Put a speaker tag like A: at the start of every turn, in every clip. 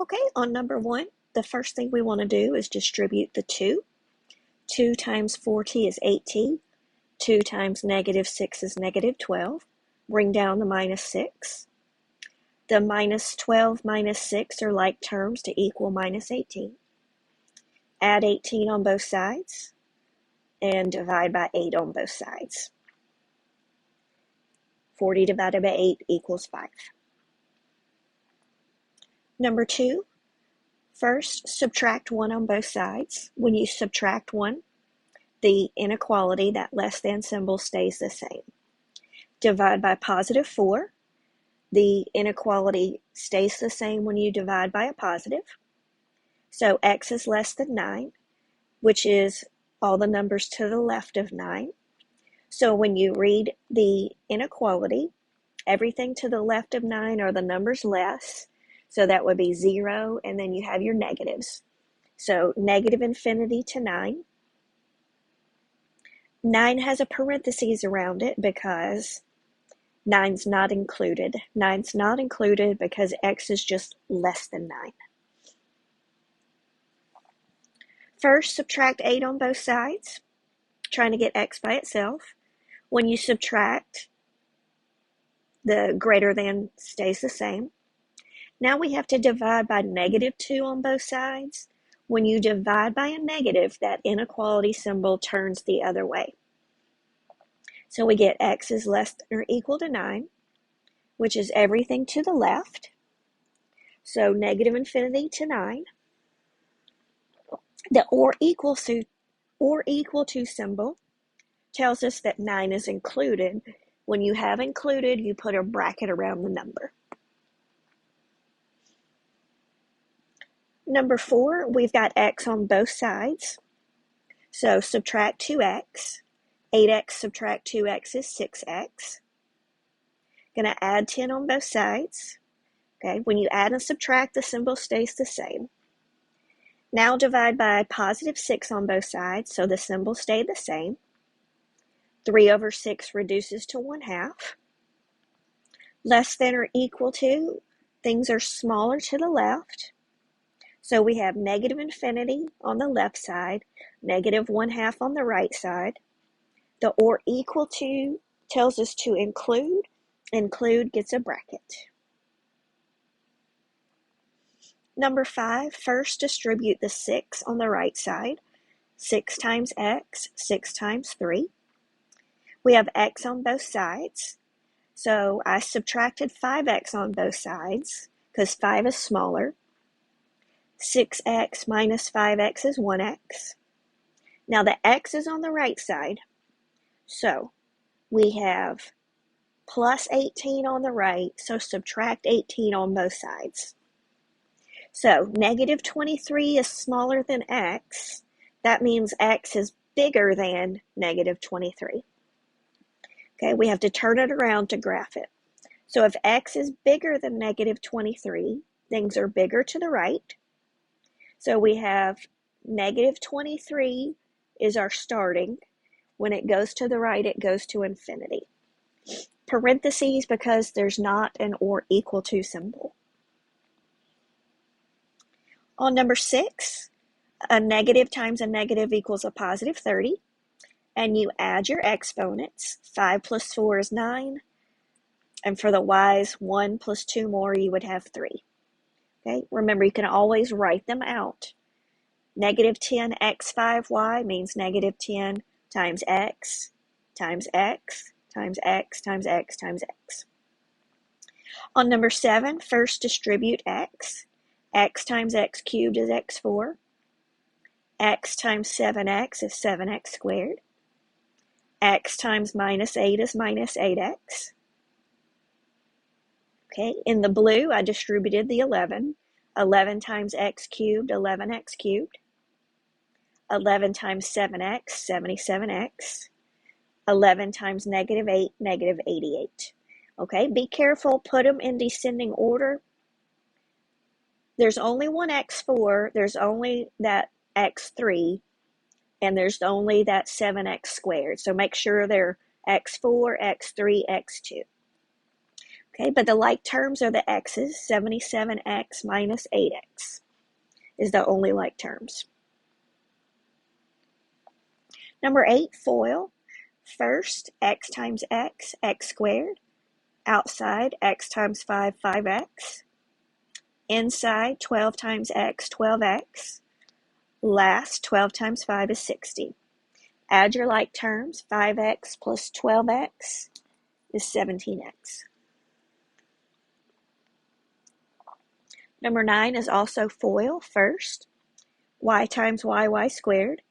A: Okay, on number 1, the first thing we want to do is distribute the 2. 2 times 4t is 8t. 2 times negative 6 is negative 12. Bring down the minus 6. The minus 12 minus 6 are like terms to equal minus 18. Add 18 on both sides and divide by 8 on both sides. 40 divided by 8 equals 5. Number 2, first subtract 1 on both sides. When you subtract 1, the inequality, that less than symbol, stays the same. Divide by positive 4. The inequality stays the same when you divide by a positive. So x is less than 9, which is all the numbers to the left of 9. So when you read the inequality, everything to the left of 9 are the numbers less. So that would be 0, and then you have your negatives. So negative infinity to 9. 9 has a parentheses around it because 9's not included. 9's not included because x is just less than 9. First, subtract 8 on both sides, trying to get x by itself. When you subtract, the greater than stays the same. Now we have to divide by negative 2 on both sides. When you divide by a negative, that inequality symbol turns the other way. So we get x is less than or equal to 9, which is everything to the left. So negative infinity to 9. The or equal to symbol tells us that 9 is included. When you have included, you put a bracket around the number. Number 4, we've got x on both sides. So subtract 2x. 8x subtract 2x is 6x. Going to add 10 on both sides. Okay, when you add and subtract, the symbol stays the same. Now divide by positive 6 on both sides, so the symbol stayed the same. 3 over 6 reduces to 1/2. Less than or equal to, things are smaller to the left. So we have negative infinity on the left side, negative 1/2 on the right side. The or equal to tells us to include. Include gets a bracket. Number 5, first distribute the 6 on the right side. 6 times x, 6 times 3. We have x on both sides. So I subtracted 5x on both sides because 5 is smaller. 6x minus 5x is 1x. Now the x is on the right side. So we have plus 18 on the right, so subtract 18 on both sides. So negative 23 is smaller than x. That means x is bigger than negative 23. Okay, we have to turn it around to graph it. So if x is bigger than negative 23, things are bigger to the right. So we have negative 23 is our starting. When it goes to the right, it goes to infinity. Parentheses because there's not an or equal to symbol. On number 6, a negative times a negative equals a positive 30. And you add your exponents. 5 plus 4 is 9. And for the y's, 1 plus 2 more, you would have 3. Okay, remember, you can always write them out. Negative 10x5y means negative 10 times x times x times x times x times x. On number 7, first distribute x. X times x cubed is x4. X times 7x is 7x squared. X times minus 8 is minus 8x. Okay, in the blue, I distributed the 11. 11 times x cubed, 11x cubed. 11 times 7x, 77x. 11 times negative 8, negative 88. Okay, be careful, put them in descending order. There's only one x4, there's only that x3, and there's only that 7x squared. So make sure they're x4, x3, x2. Okay, but the like terms are the x's. 77x minus 8x is the only like terms. Number 8, FOIL. First, x times x, x squared. Outside, x times 5, 5x. Inside, 12 times x, 12x. Last, 12 times 5 is 60. Add your like terms. 5x plus 12x is 17x. Number 9 is also FOIL. First, y times y, y squared.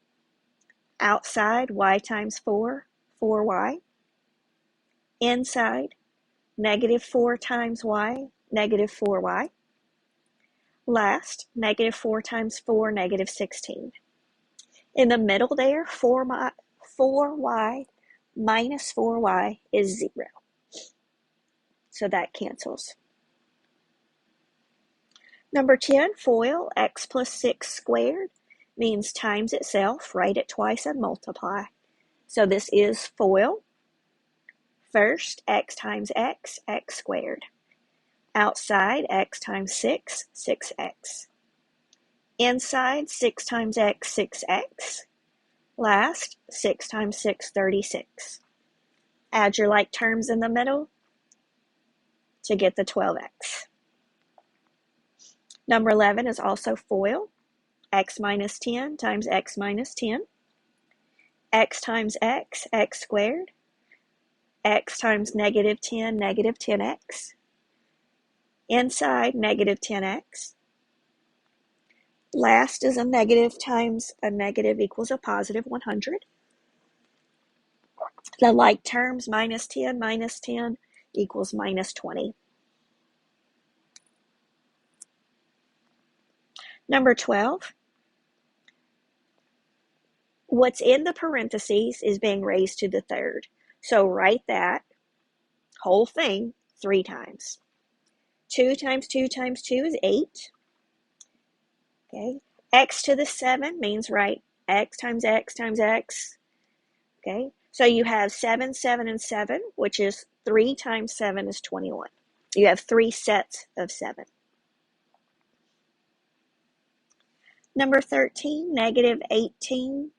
A: Outside, y times 4, 4y. Inside, negative 4 times y, negative 4y. Last, negative 4 times 4, negative 16. In the middle there, 4y minus 4y is 0. So that cancels. Number 10, FOIL. X plus 6 squared means times itself. Write it twice and multiply. So this is FOIL. First, x times x, x squared. Outside, x times 6, 6x. Inside, 6 times x, 6x. Last, 6 times 6, 36. Add your like terms in the middle to get the 12x. Number 11 is also FOIL. X minus 10 times x minus 10. X times x, x squared. X times negative 10, negative 10x. Inside, negative 10x. Last is a negative times a negative equals a positive 100. The like terms, minus 10 equals minus 20. Number 12, what's in the parentheses is being raised to the third. So write that whole thing 3 times. 2 times 2 times 2 is 8. Okay. X to the 7 means write x times x times x. Okay. So you have 7, 7, and 7, which is 3 times 7 is 21. You have 3 sets of 7. Number 13, negative 18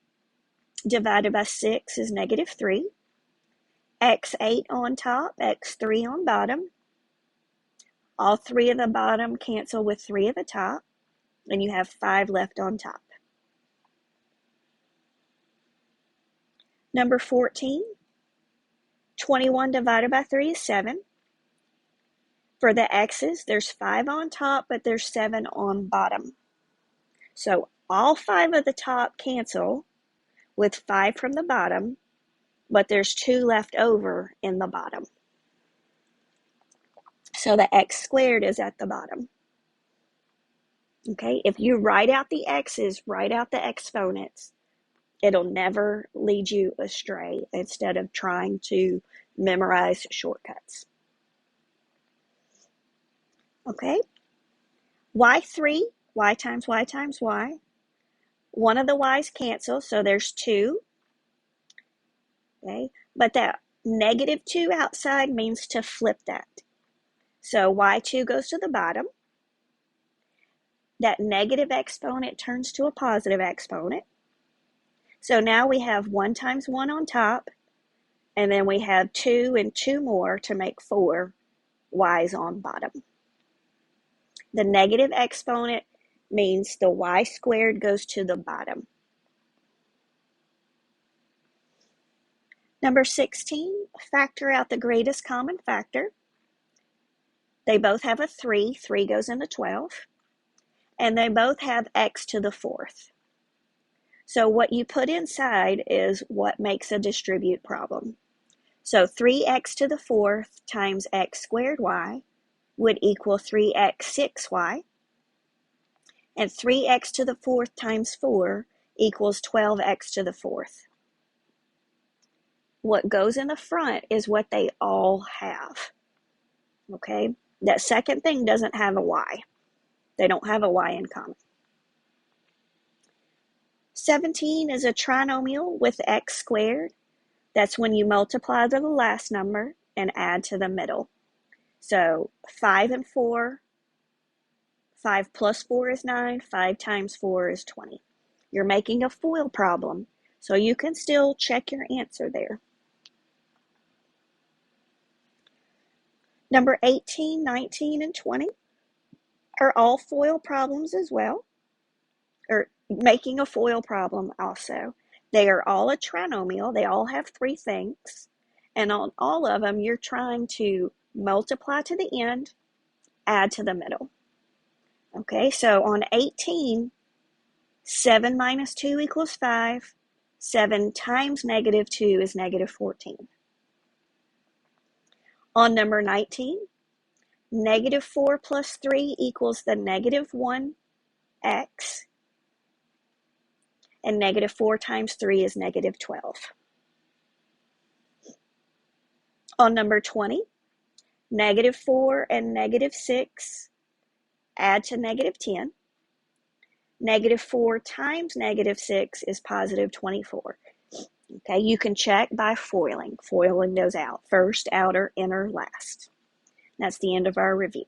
A: divided by 6 is negative 3. X8 on top, X3 on bottom. All 3 of the bottom cancel with 3 of the top, and you have 5 left on top. Number 14, 21 divided by 3 is 7. For the x's, there's 5 on top, but there's 7 on bottom. So all 5 of the top cancel with 5 from the bottom, but there's 2 left over in the bottom. So the x squared is at the bottom. Okay, if you write out the x's, write out the exponents, it'll never lead you astray instead of trying to memorize shortcuts. Okay, y3, y times y times y. One of the y's cancel, so there's 2. Okay, but that negative 2 outside means to flip that. So y2 goes to the bottom. That negative exponent turns to a positive exponent. So now we have 1 times 1 on top, and then we have 2 and 2 more to make 4 y's on bottom. The negative exponent means the y squared goes to the bottom. Number 16, factor out the greatest common factor. They both have a 3. 3 goes into 12. And they both have x to the 4th. So what you put inside is what makes a distribute problem. So 3x to the 4th times x squared y would equal 3x 6y. And 3x to the 4th times 4 equals 12x to the 4th. What goes in the front is what they all have. Okay? That second thing doesn't have a y. They don't have a y in common. 17 is a trinomial with x squared. That's when you multiply to the last number and add to the middle. So 5 and 4, 5 plus 4 is 9, 5 times 4 is 20. You're making a FOIL problem, so you can still check your answer there. Number 18, 19, and 20 are all FOIL problems as well, or making a FOIL problem also. They are all a trinomial. They all have three things. And on all of them, you're trying to multiply to the end, add to the middle. Okay, so on 18, 7 minus 2 equals 5. 7 times negative 2 is negative 14. On number 19, negative 4 plus 3 equals the negative 1x. And negative 4 times 3 is negative 12. On number 20, negative 4 and negative 6 add to negative 10. Negative 4 times negative 6 is positive 24. Okay, you can check by foiling those out. First, outer, inner, last. That's the end of our review.